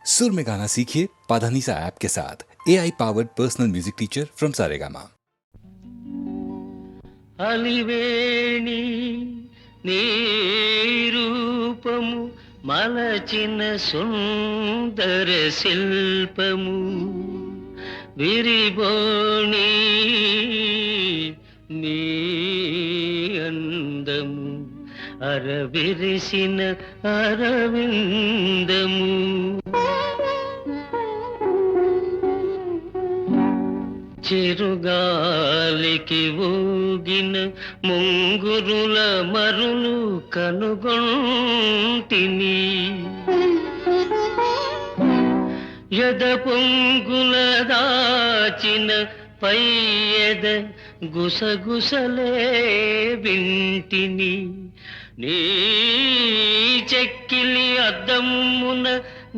सुर में गाना सीखिए पाधानीसा ऐप के साथ AI powered personal music teacher from Saregama. అలివేణి నీ రూపము మలచిన సుందర శిల్పము విరిబోణి నీ అందము అరవిరిసిన అరవిందము చిరుగాలికి ఊగిన ముంగురుల మరులు కనుగొంటిని యద పొంగుల దాచిన పైయద గుసగుసలే వింటిని నీ చెక్కిలి అద్దమున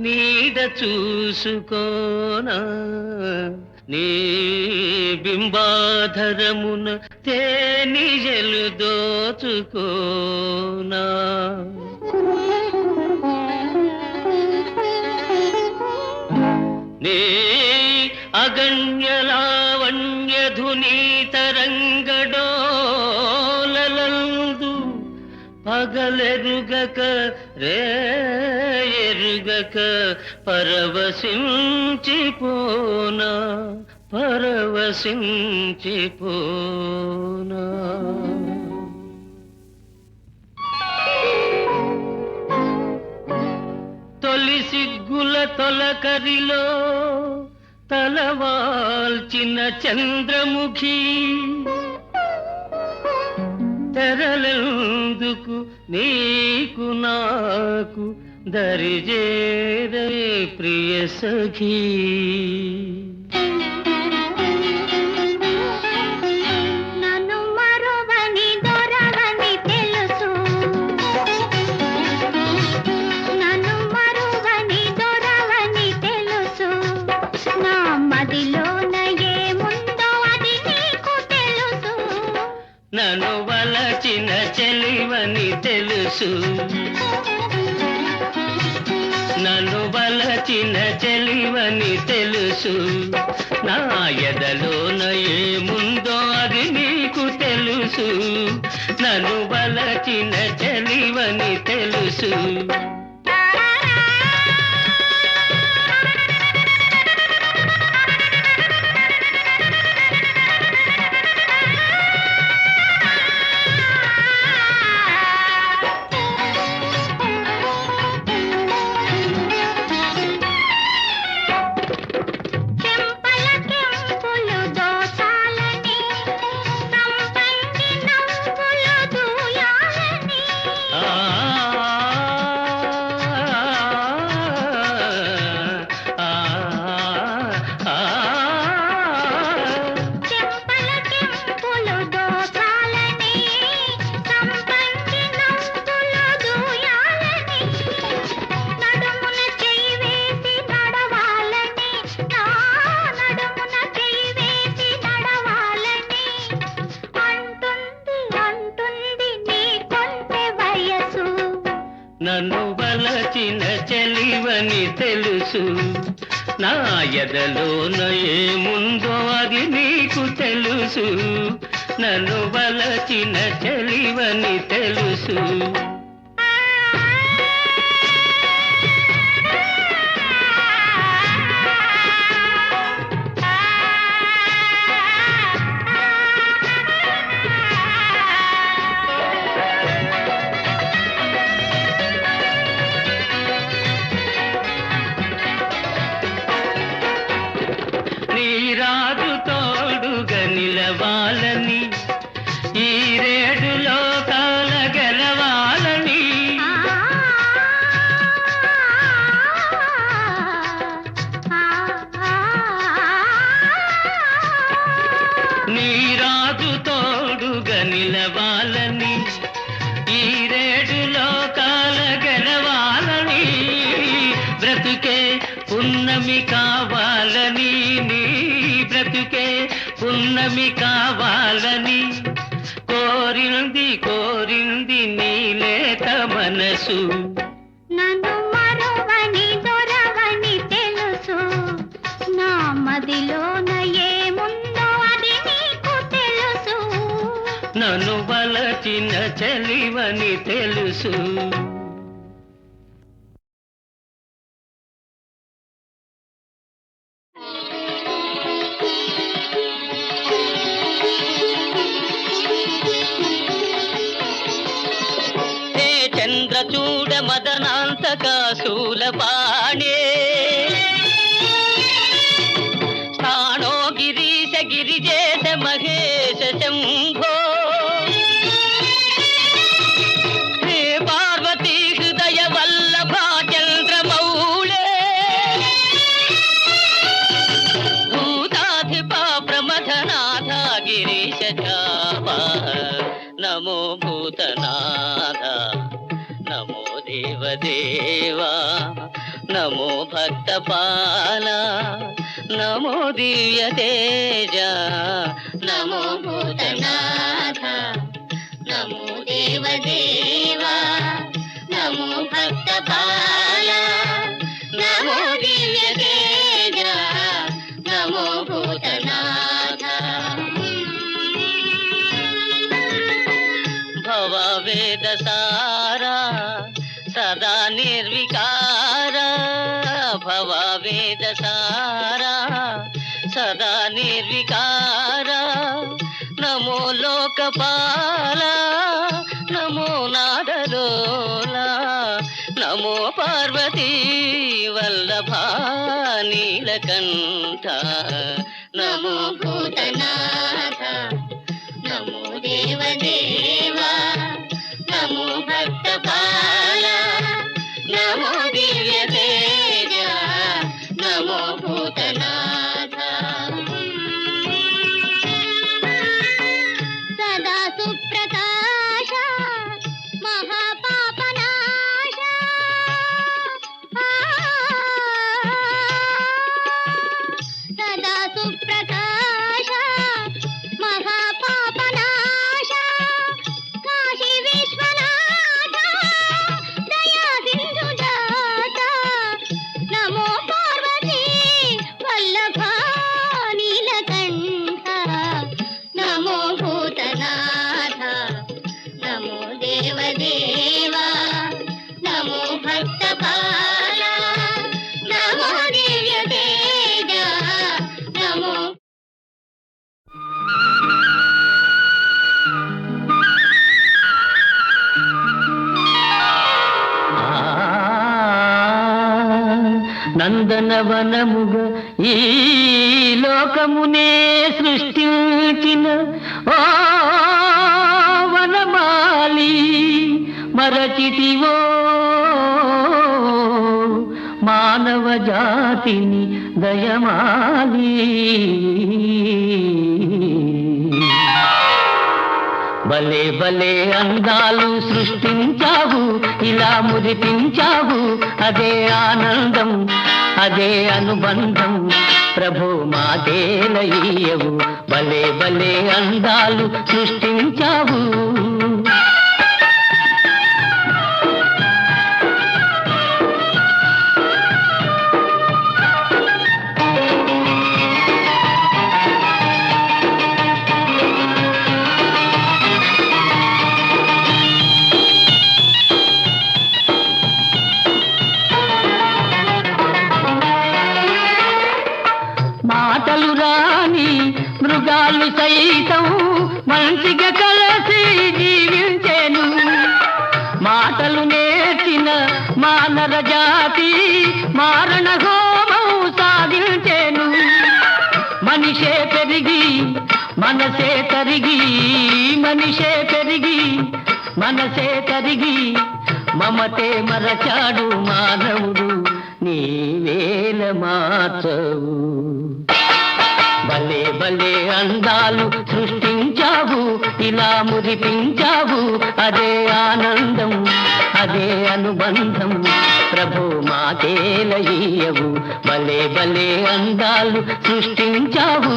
నీడ చూసుకోనా నీ బింబాధరమున తేనిజలు దోచుకోనా నీ అగణ్య లావణ్య ధుని తరంగడోలలందు పగలెరుగక రేయెరుగక పరవశించిపోనా పరవశించిపోనా తొలి సిగ్గుల తొలకరిలో తలవాల్చిన చంద్రముఖి తెరలెందుకు నీకు నాకు దరిజేరే ప్రియ సఖీ నన్ను వలచిన చెలివని తెలుసు నన్ను వలచిన చెలివని తెలుసు నా ఎదలోన ఏముందో అది నీకు తెలుసు నన్ను వలచిన చెలివని తెలుసు నన్ను వలచిన చెలివని తెలుసు నా ఎదలోన ఏముందో అది నీకు తెలుసు నన్ను వలచిన చెలివని తెలుసు రాజు తోడుగా నిలవాలని ఈ రేడు లోకాల గెలవాలని నీ రాజు తోడుగా నిలవాలని ఈ రేడు లోకాల గెలవాలని బ్రతుకే పున్నమి కావాలని నీ బ్రతుకే పున్నమి కావాలని కోరింది కోరింది నీలేత మనసు నన్ను మరువని దొరవని నన్ను వలచిన చెలివని తెలుసు. చంద్రచూడ మదనాంతక శూలపాణే స్థానో గిరీశ గిరిజేశ మహేశ శంభో హే పార్వతీ హృదయ వల్లభ చంద్రమౌళే భూతాధిప ప్రమథనాథ గిరీశ చాపా నమో భూతనాథ నమో దేవదేవా నమో భక్తపాల నమో దివ్య తేజ నమో భూతనాథ నమో దేవదేవా నమో భక్తపాల నమో దివ్య తేజ నమో భూతనాథ భవవేద సారా సదా నిర్వికార భవవేద సారా సదా నిర్వికార నమో లోకపాల నమో నాదలోల నమో పార్వతీ వల్లభ నీలకంఠ నమో భూతనాథ నమో దేవదేవా నమో భక్తపాల నమో దివ్య తేజ నమో భూతనాథ సదా సుప్రకాశ మహాపాపనాశ సదా సుప్రకాశ మహాపాపనాశ కాశీ విశ్వనాథ దయా సింధు జాత నమో పార్వతీ వల్లభ నీలకంఠ నమో భూతనాథ నమో దేవదేవా నమో భక్తపాల నమో దివ్య తేజ నమో నందనవనముగ ఈ లోకమునే సృష్టించిన ఓ వనమాలి మరచితివో మానవ జాతిని దయమాలి భలే భలే అందాలు సృష్టించావు ఇలా మురిపించావు అదే ఆనందం అదే అనుబంధం ప్రభు మాటేలయ్యవు భలే భలే అందాలు సృష్టించావు మాటలు రాని మృగాలు సైతం మంచిగా కలిసి జీవించేను మాటలు నేర్చిన మానవ జాతి మారణ హోమం సాధించేను మనిషే పెరిగి మనసే తరిగి మనిషే పెరిగి మనసే తరిగి మమతే మరచాడు మానవుడు నీవేల మార్చవు భలే భలే అందాలు సృష్టించావు ఇలా మురిపించావు అదే ఆనందం అదే అనుబంధం ప్రభు మాటేలయ్యవు భలే భలే అందాలు సృష్టించావు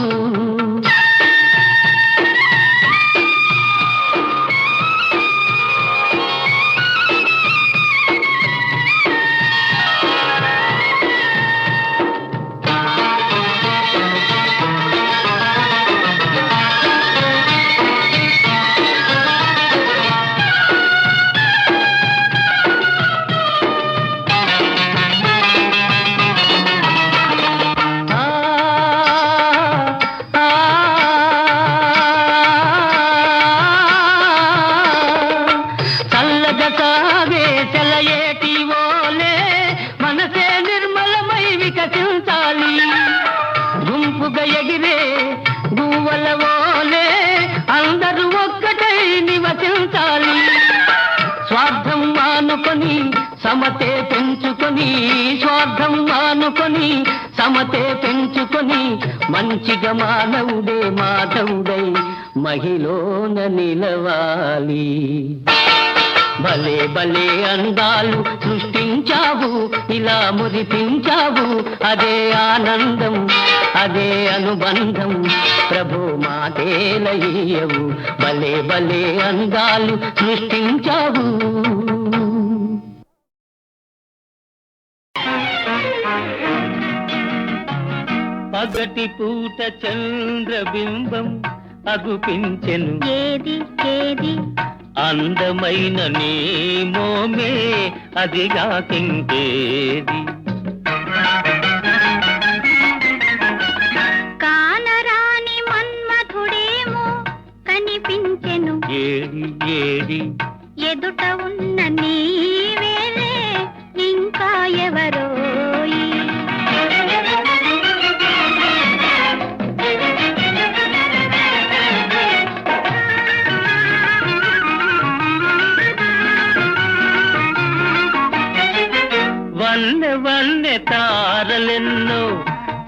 మాని స్వార్థం మానుకొని సమతే పెంచుకొని మంచిగా మానవుడే మాధవుడై మహిళన నిలవాలి. భలే భలే అందాలు సృష్టించావు, ఇలా మురిపించావు, అదే ఆనందం, అదే అనుబంధం. ప్రభు మాటేలయ్యవు, భలే భలే అందాలు సృష్టించావు. పగటి పూట చంద్రబింబం అగుపించెను, ఏది ఏది అందమైన నీ మోమే అదిగాకింకేది. కానరాని మన్మధుడేమో కనిపించెను, ఏడి ఏడి ఎదుట ఉన్న నీవేలే ఇంకా ఎవరోయి. వన్నె వన్నె తారలెన్నో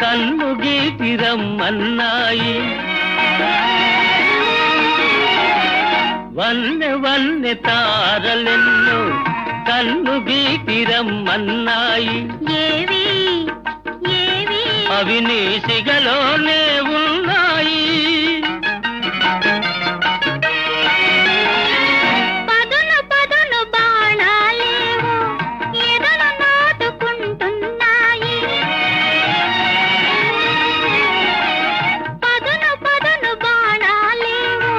కన్ను గీటి రమ్మన్నాయి. వన్నె వన్నె తారలెన్నో కన్ను గీటి రమ్మన్నాయి. ఏవి ఏవి అవి నీ సిగలోనే ఉన్నాయి. పదును పదును బాణాలేవో ఎదను నాటుకుంటున్నాయి. పదును పదును బాణాలేవో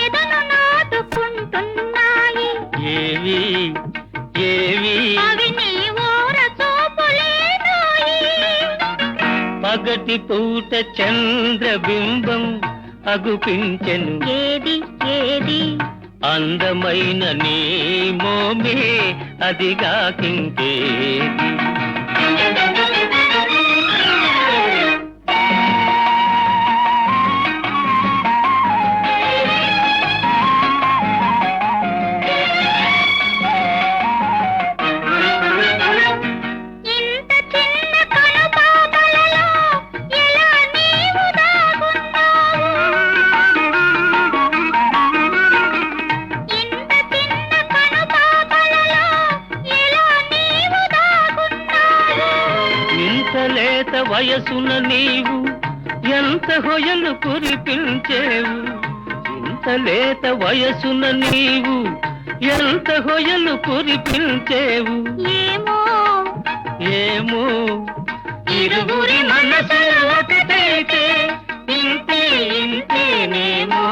ఎదను నాటుకుంటున్నాయి. ఏవి ఏవి అవి నీ ఊర చూపులేనోయి. పగటి పూట చంద్రబింబం అగుపించెను, ఏది ఏది అందమైన నీ మోమే అదిగాకింకేది. ఇంత చిన్న కనుపాపలలో ఎలా నీవు దాగున్నావు. ఇంత చిన్న కనుపాపలలో ఎలా నీవు దాగున్నావు. ఇంత లేత వయసున నీవు ఎంత హొయలు కురిపించేవు. ఇంత లేత వయసున నీవు ఎంత హొయలు కురిపించేవు. ఏమో ఏమో ఇరువురి మనసులు ఒకటైతే ఇంతే ఇంతేనేమో.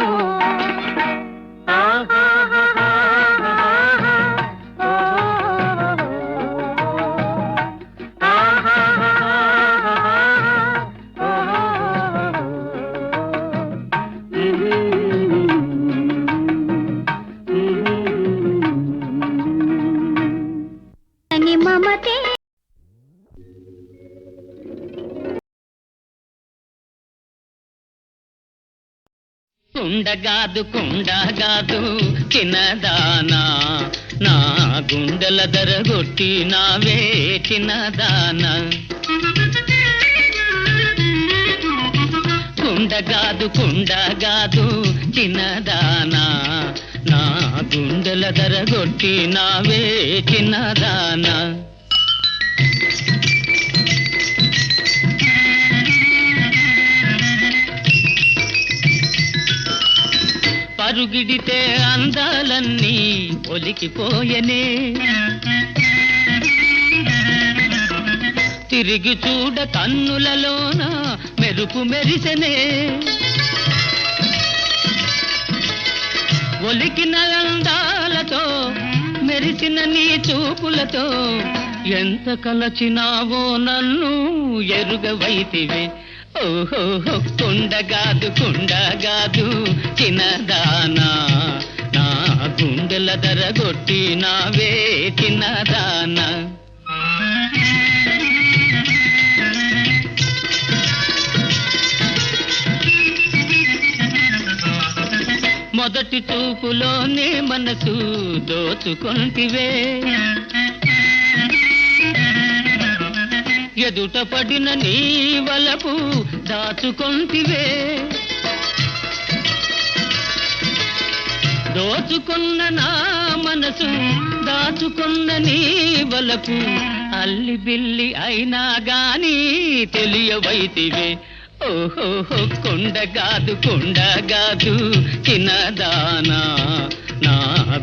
అని మమతే కుండగాదు కుండగాదు చిన్నదానా, నా గుండెల దరగొట్టి నావే చిన్నదానా. కుండగాదు కుండగాదు చిన్నదానా, నా గుండెల దరగొట్టి నావే చిన్నదానా. పరుగిడితే అందాలన్నీ ఒలికిపోయనే, తిరిగి చూడ కన్నులలోన మెరుపు మెరిసెనే. ఒలికిన అందాలతో మెరిసిన నీ చూపులతో ఎంత కలచినావో నన్ను ఎరుగవైతివే. ఓహో కుండగాదు కుండగాదు చిన్నదానా, నా గుండెల దరగొట్టి నావే చిన్నదానా. మొదటి చూపులోనే మనసు దోచుకొంటివే. ఎదుట పడిన నీ వలపు దాచుకొంటివే, దోచుకున్న నా మనసు దాచుకున్న నీ వలపు అల్లి బిల్లి అయినా గాని తెలియవైతివే. ఓహో కొండగాదు కొండగాదు చిన్నదానా, నా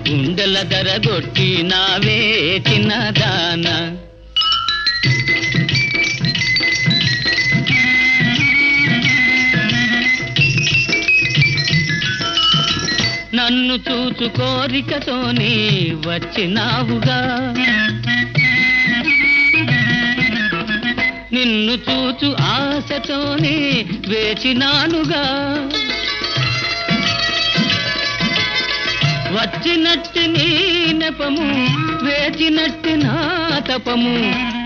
గుండెల దరగొట్టి నావే చిన్నదానా. నన్ను చూచు కోరికతోనే వచ్చినావుగా, నిన్ను చూచు ఆశతోనే వేచినానుగా, వచ్చినట్టి నీ నెపము వేచినట్టి నా తపము,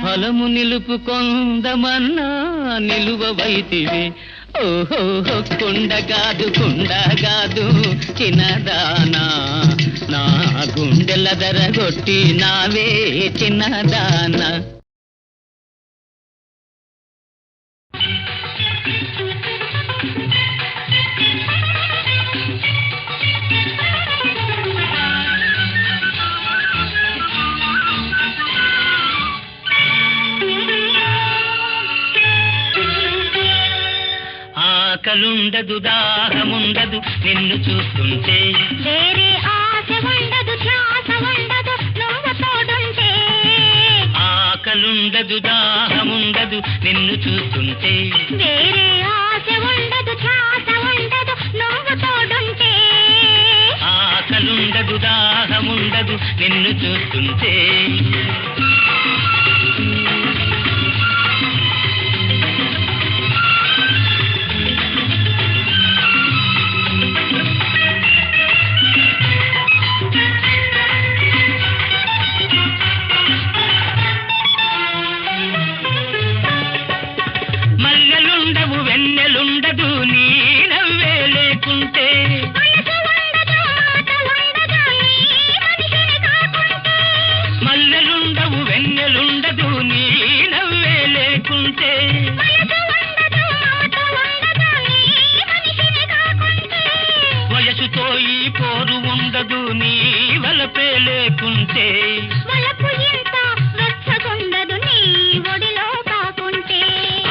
ఫలము నిలుపుకొందమన్నా నిలువవైతివే. ఓహో కొండగాదు కొండగాదు చిన్నదానా, నా గుండెల దరగొట్టి నావే చిన్నదానా. ఆకలుండదు దాహముండదు నిన్ను చూస్తుంటే, వేరే ఆశ ఉండదు ధ్యాస ఉండదు నువ్వు తోడుంటే. ఆకలుండదు దాహముండదు నిన్ను చూస్తుంటే, వేరే ఆశ ఉండదు ధ్యాస ఉండదు నువ్వు తోడుంటే. ఆకలుండదు దాహముండదు నిన్ను చూస్తుంటే. మల్లెలుండవు వెన్నెలుండదు నీ నవ్వే లేకుంటే, మల్లెలుండవు వెన్నెలుండదు నీ నవ్వే లేకుంటే, వయసుతో ఈ పోరు ఉండదు నీ వలపే లేకుంటే.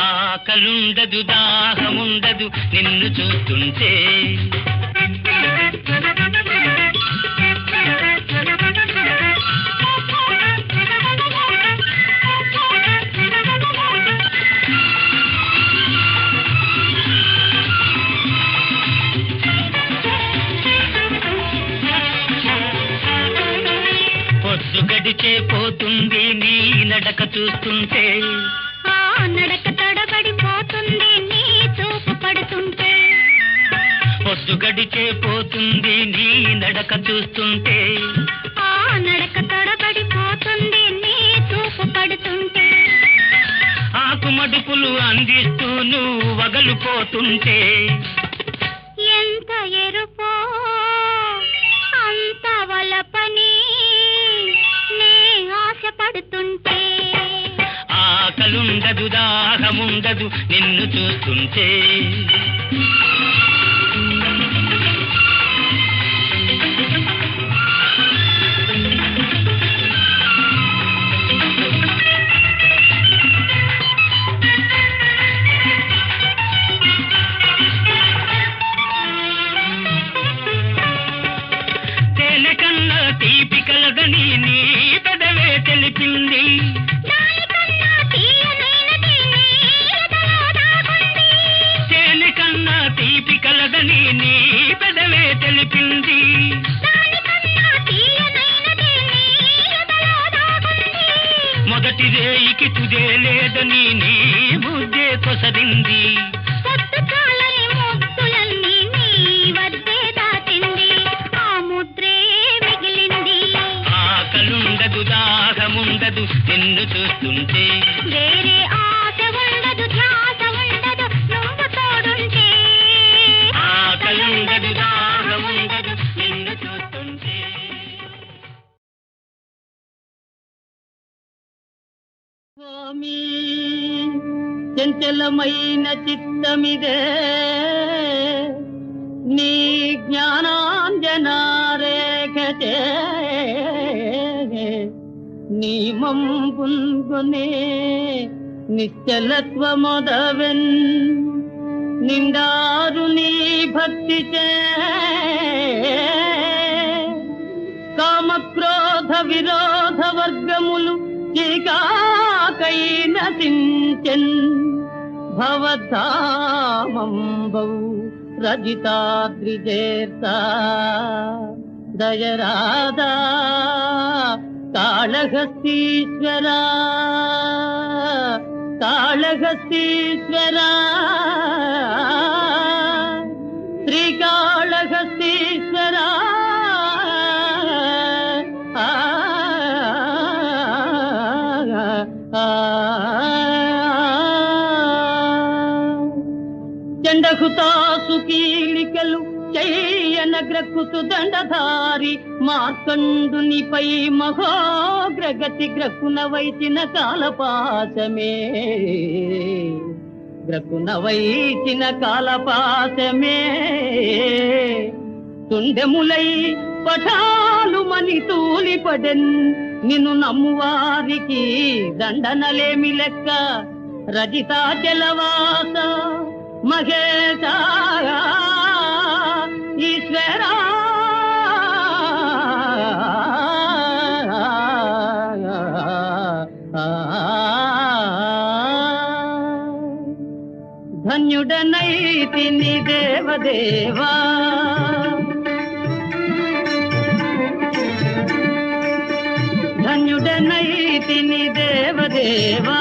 ఆకలుండదు దాహముండదు నిన్ను చూస్తుంటే. పొద్దు గడిచే పోతుంది నీ నడక చూస్తుంటే, నడక తడబడిపోతుంది నీ చూపు పడుతుంటే. పొద్దు గడిచే పోతుంది నీ నడక చూస్తుంటే, నడక తడబడిపోతుంది నీ చూపు పడుతుంటే. ఆకు మడుపులు అందిస్తూ నువ్వు వగలుపోతుంటే, ఎంత ఎరుపో అంత వలపని నే ఆశపడుతుంటే. ఆకలుండదు దాహముండదు నిన్ను చూస్తుంటే. తేనె కన్నా తీపి కలదని నీ పెదవే తెలిపింది, తేనె కన్నా తీపి కలదని నీ పెదవే తెలిపింది. మొదటి రేయికి తుదే లేదని నీ ముద్దే కొసరింది. ఆకలుండదు దాహముండదు నిన్ను చూస్తుంటే, వేరే ఆశ ఉండదు ధ్యాస ఉండదు నువ్వు తోడుంటే. ఆకలుండదు దాహముండదు నిన్ను చూస్తుంటే. స్వామి చంచలమైన చిత్తమిదే నీ జ్ఞానాంజనారేఖచే నీ మంపున్గొనే నిశ్చలత్వమొదవెన్ నిండారు నీ భక్తిచే కామక్రోధ విరోధ వర్గములు చీకాకైన సించెన్ భవధామంబౌ రజితాద్రిజేర్తా దయరాదా కాళహస్తీశ్వరా కాళహస్తీశ్వరా శ్రీకాళహస్తీశ్వరా చండహుతాసు కీలికలు చెయ్యనగ్రకుతు దండధారి మార్కండునిపై మహోగ్రగతి గ్రకున వైచిన కాలపాశమే గ్రకున వైచిన కాలపాశమే తుండెములై పఠాలు మని తూలిపడెన్ నిన్ను నమ్మువారికి దండనలేమి లెక్క రజితాచలవాస మహేశ ఈశ్వరా ధన్యుడనైతిని దేవదేవా ధన్యుడనైతిని దేవదేవా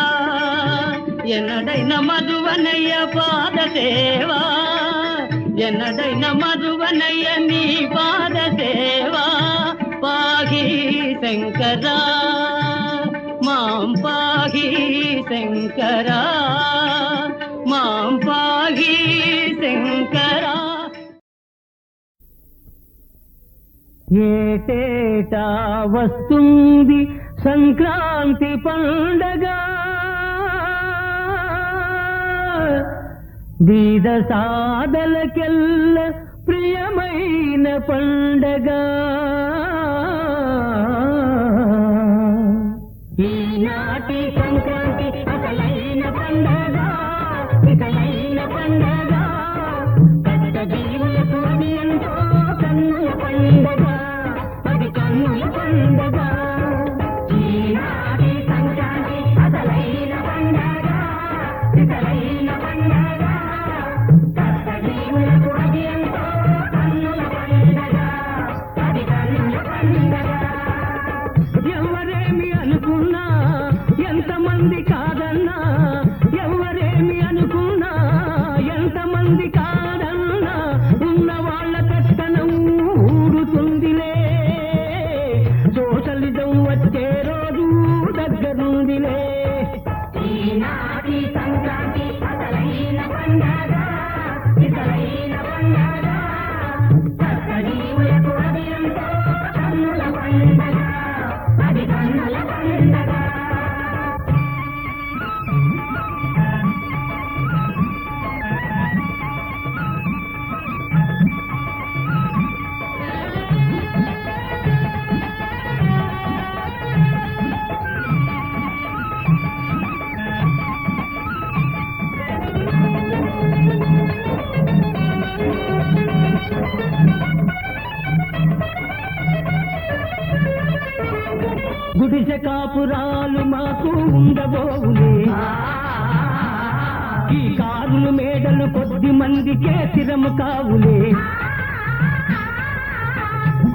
ఎన్నడైన మధువనయ్య పాదదేవా ఎన్నడైన మధువనయ్య నీ పాదదేవా పాహి శంకరా మాం పాహి శంకరా మాం పాహి శంకరా. ఏటేటా వస్తుంది సంక్రాంతి పండగ బీద సాదలకెల్ల ప్రియమైన పండగ ఈనాటి సంక్రాంతి అసలైన పండగ ఇసలైన పండగ కష్ట జీవులకు అది ఎంతో కన్నుల పండగ అది కన్నుల పండగ ఈనాటి సంక్రాంతి అసలైన పండగ ఇసలైన పండగ కష్ట జీవులకు అది ఎంతో కన్నుల పండగ అది కన్నుల పండగ. ఎవరేమి అనుకున్నా ఎంతమంది కాదన్నా ఎవరేమి అనుకున్నా ఎంతమంది కాదన్నా ఉన్న వాళ్ళ కష్టనం ఊరుతుందిలే సోషలిజం వచ్చే రోజు దగ్గరుందిలే. ఈనాటి సంక్రాంతి అసలైన పండగ ఇసలైన పండగ కష్ట జీవులకు అది ఎంతో కన్నుల పండగ అది కన్నుల పండగ. గుడిసె కాపురాలు మాకు ఉండబోవులే ఈ కారులు మేడలు కొద్ది మందికే స్థిరము కావులే.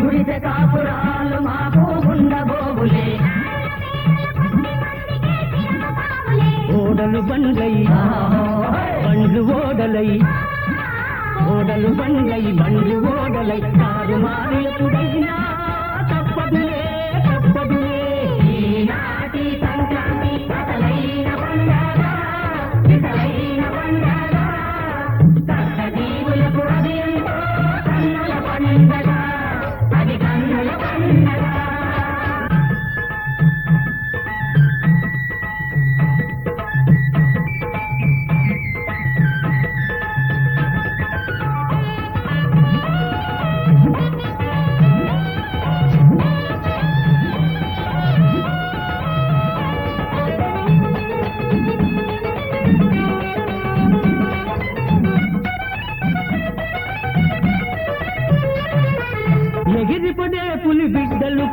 గుడిసె కాపురాలు మాకు ఉండబోవులే ఓడలు బండ్లై బండ్లు ఓడలై ఓడలు బండ్లై బండ్లు ఓడలై కారు మారులపుడైనా తప్పదులే తప్పదులే. ఈనాటి సంక్రాంతి అసలైన పండగ ఇసలైన పండగ కష్ట జీవులకు అది ఎంతో కన్నుల పండగ అది కన్నుల పండగ.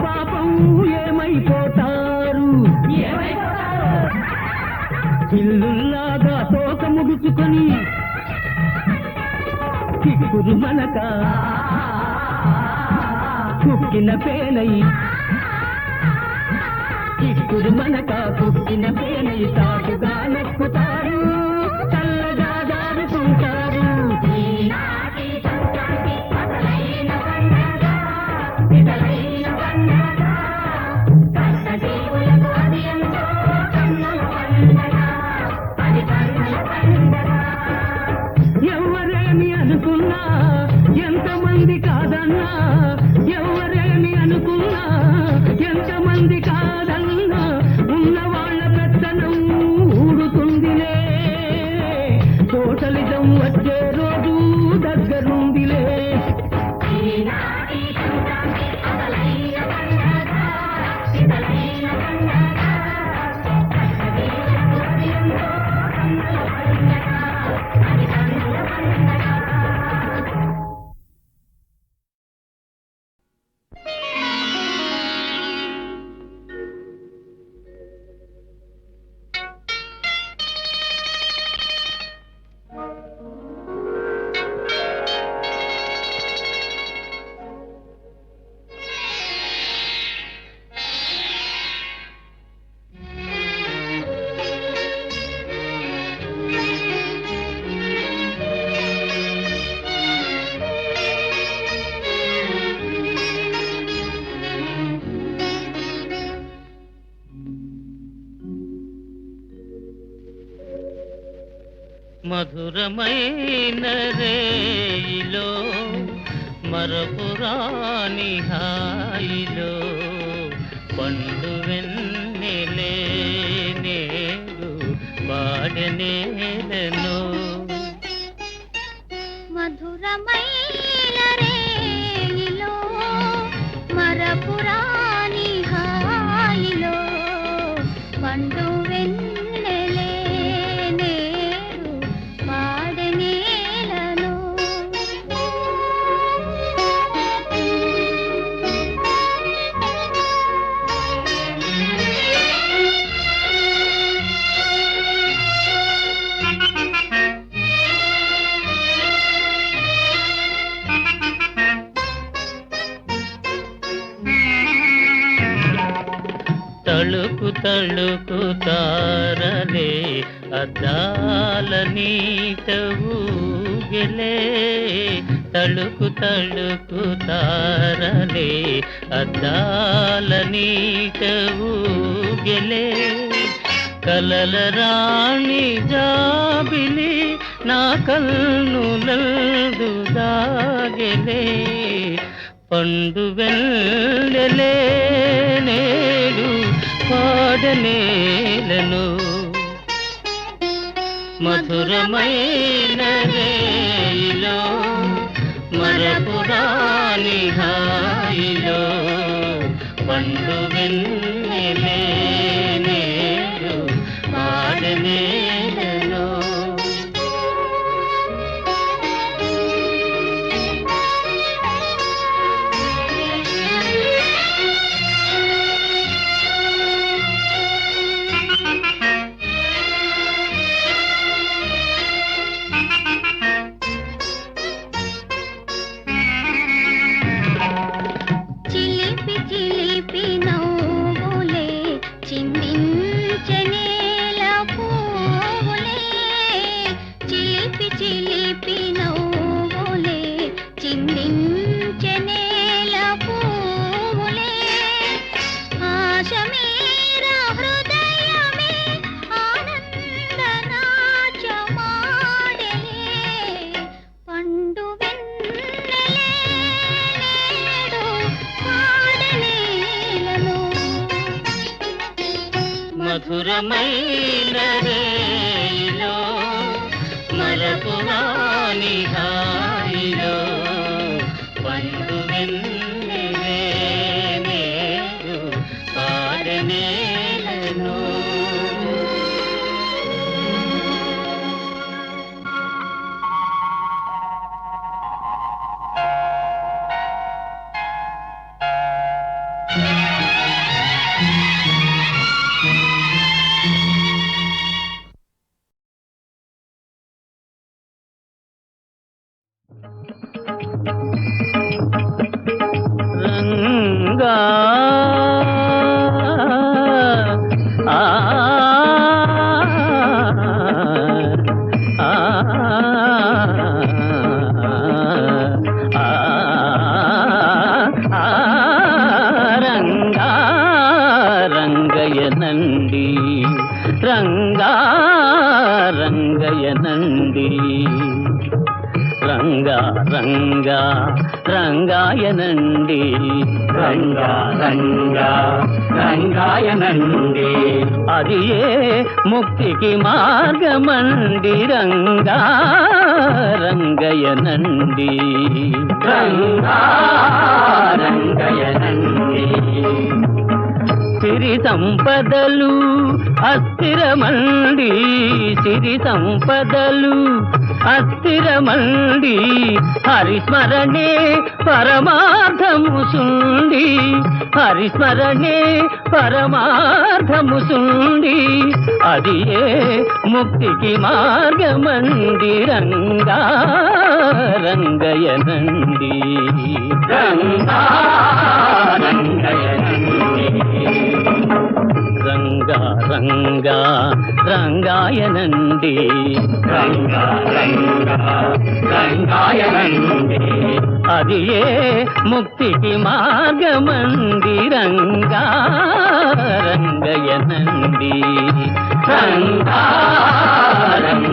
పాపం ఏమైపోతారు ఇల్లుల్లాగా తోక ముడుచుకొని చిక్కురు మనక కుక్కిన పేనై చిక్కురు మనక కుక్కిన పేనై సాగుగా నెక్కుతారు చల్లగా జారుకుంటారు ఎవరేమి అనుకున్నా ఎంతమంది కాదన్నా ఎవరేమి అనుకున్నా ఎంతమంది కాదన్నా ఉన్న వాళ్ళ పెత్తనం ఊడుతుందిలే టోటలిజం వచ్చే రోజు దగ్గరుందిలే మధురమైన రేయిలో మరపురాని హాయిలో పండు వెన్నెలే నేడు పాడనేలను మధురమైన రేయిలో మరపురాని హాయిలో పండు వెన్నెలే నేడు పాడనేలను తళుకు తళుకు తారలే అద్దాల నీట ఊగెలే తళుకు తళుకు తారలే అద్దాల నీట ఊగెలే కలల రాణి జాబిలి నా కన్నులందు దాగెలే పండు వెన్నెలే నేడు పాడనేలను మధురమైన రేయిలో మరపురాని హాయిలో పండు వెన్నెలే నేడు పాడనేలను చిలిపి చిలిపి నవ్వులే చిందించనేల పువ్వులే చిలిపి చిలిపి నవ్వులే చిందించనేల పువ్వులే ఆశ మేర హృదయమే ఆనంద నాట్యమాడెలే పండు వెన్నెలే నేడు పాడనేలను మధురమైన రేయిలో మరపురాని హాయిలో పండు వెన్నెలే నేడు పాడనేలను రంగా ఆ ఆ రంగా రంగయనండి రంగా రంగయనండి రంగా రంగా రంగాయనండి రంగా రంగా రంగాయనండి అది ఏ ముక్తికి మార్గమండి రంగా రంగయనండి రంగా రంగయనండి సిరి సంపదలు అస్థిరమండి సిరి సంపదలు అస్థిరమండి హరిస్మరణే పరమార్థము సుండి హరిస్మరణే పరమార్థము సుండి అది ఏ ముక్తికి మార్గమండి రంగా రంగయనండి రంగా రంగయనండి రంగా రంగా రంగాయనండి రంగా రంగా రంగాయనండి అది ఏ ముక్తికి మార్గమండి రంగా రంగయనండి రంగా రంగా